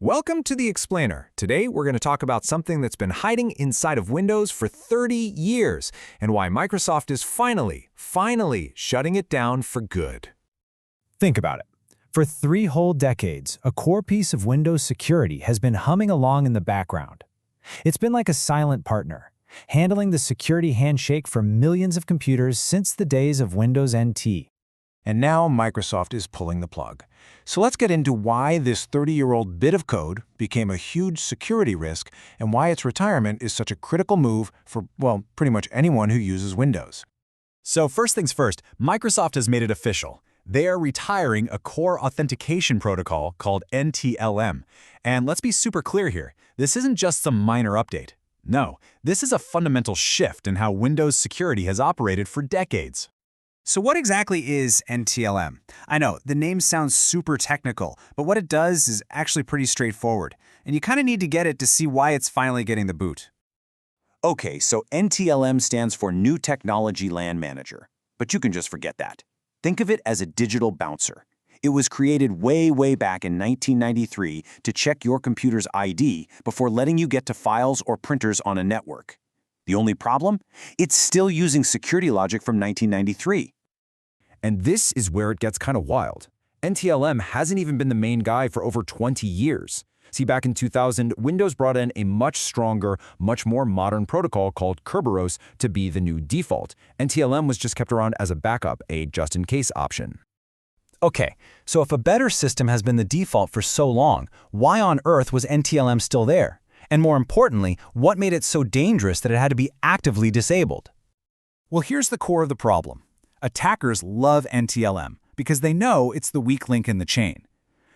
Welcome to The Explainer. Today, we're going to talk about something that's been hiding inside of Windows for 30 years and why Microsoft is finally shutting it down for good. Think about it. For 3 whole decades, a core piece of Windows security has been humming along in the background. It's been like a silent partner, handling the security handshake for millions of computers since the days of Windows NT. And now Microsoft is pulling the plug. So let's get into why this 30-year-old bit of code became a huge security risk and why its retirement is such a critical move for, well, pretty much anyone who uses Windows. So first things first, Microsoft has made it official. They are retiring a core authentication protocol called NTLM. And let's be super clear here. This isn't just some minor update. No, this is a fundamental shift in how Windows security has operated for decades. So what exactly is NTLM? I know, the name sounds super technical, but what it does is actually pretty straightforward, and you kind of need to get it to see why it's finally getting the boot. Okay, so NTLM stands for New Technology LAN Manager, but you can just forget that. Think of it as a digital bouncer. It was created way back in 1993 to check your computer's ID before letting you get to files or printers on a network. The only problem? It's still using security logic from 1993. And this is where it gets kind of wild. NTLM hasn't even been the main guy for over 20 years. See, back in 2000, Windows brought in a much stronger, much more modern protocol called Kerberos to be the new default. NTLM was just kept around as a backup, a just-in-case option. Okay, so if a better system has been the default for so long, why on earth was NTLM still there? And more importantly, what made it so dangerous that it had to be actively disabled? Well, here's the core of the problem. Attackers love NTLM because they know it's the weak link in the chain.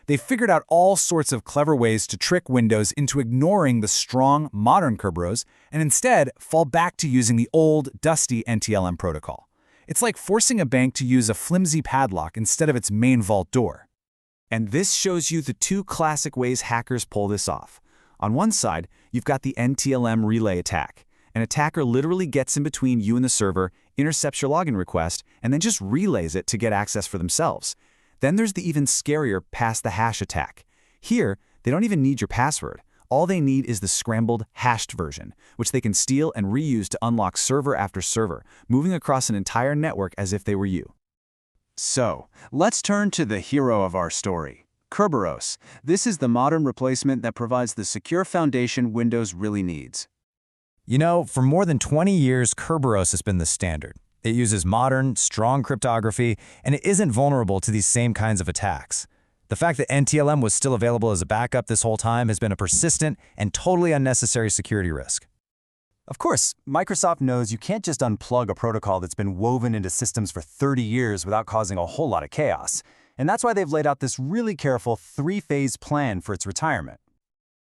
They've figured out all sorts of clever ways to trick Windows into ignoring the strong, modern Kerberos and instead fall back to using the old, dusty NTLM protocol. It's like forcing a bank to use a flimsy padlock instead of its main vault door. And this shows you the 2 classic ways hackers pull this off. On one side, you've got the NTLM relay attack. An attacker literally gets in between you and the server, intercepts your login request, and then just relays it to get access for themselves. Then there's the even scarier pass-the-hash attack. Here, they don't even need your password. All they need is the scrambled, hashed version, which they can steal and reuse to unlock server after server, moving across an entire network as if they were you. So, let's turn to the hero of our story, Kerberos. This is the modern replacement that provides the secure foundation Windows really needs. You know, for more than 20 years, Kerberos has been the standard. It uses modern, strong cryptography, and it isn't vulnerable to these same kinds of attacks. The fact that NTLM was still available as a backup this whole time has been a persistent and totally unnecessary security risk. Of course, Microsoft knows you can't just unplug a protocol that's been woven into systems for 30 years without causing a whole lot of chaos. And that's why they've laid out this really careful 3-phase plan for its retirement.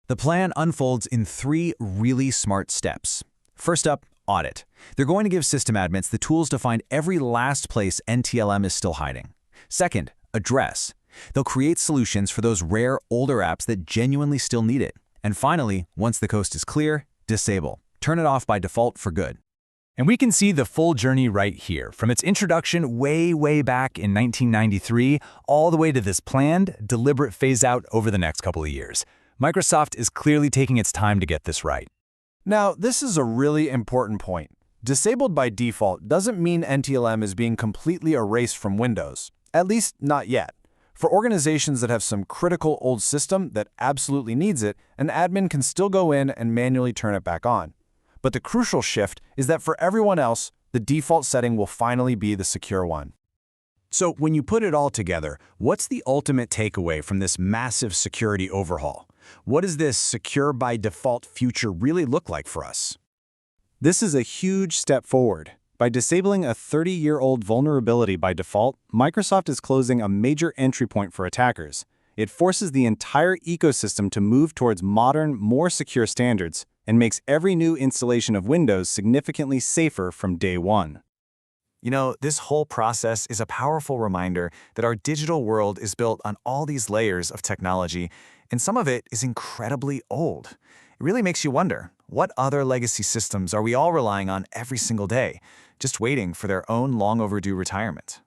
The plan unfolds in 3 really smart steps. First up, audit. They're going to give system admins the tools to find every last place NTLM is still hiding. Second, address. They'll create solutions for those rare, older apps that genuinely still need it. And finally, once the coast is clear, disable. Turn it off by default for good. And we can see the full journey right here, from its introduction way back in 1993, all the way to this planned, deliberate phase-out over the next couple of years. Microsoft is clearly taking its time to get this right. Now, this is a really important point. Disabled by default doesn't mean NTLM is being completely erased from Windows, at least not yet. For organizations that have some critical old system that absolutely needs it, an admin can still go in and manually turn it back on. But the crucial shift is that for everyone else, the default setting will finally be the secure one. So when you put it all together, what's the ultimate takeaway from this massive security overhaul? What does this secure by default future really look like for us? This is a huge step forward. By disabling a 30-year-old vulnerability by default, Microsoft is closing a major entry point for attackers. It forces the entire ecosystem to move towards modern, more secure standards and makes every new installation of Windows significantly safer from day one. You know, this whole process is a powerful reminder that our digital world is built on all these layers of technology, and some of it is incredibly old. It really makes you wonder, what other legacy systems are we all relying on every single day, just waiting for their own long overdue retirement?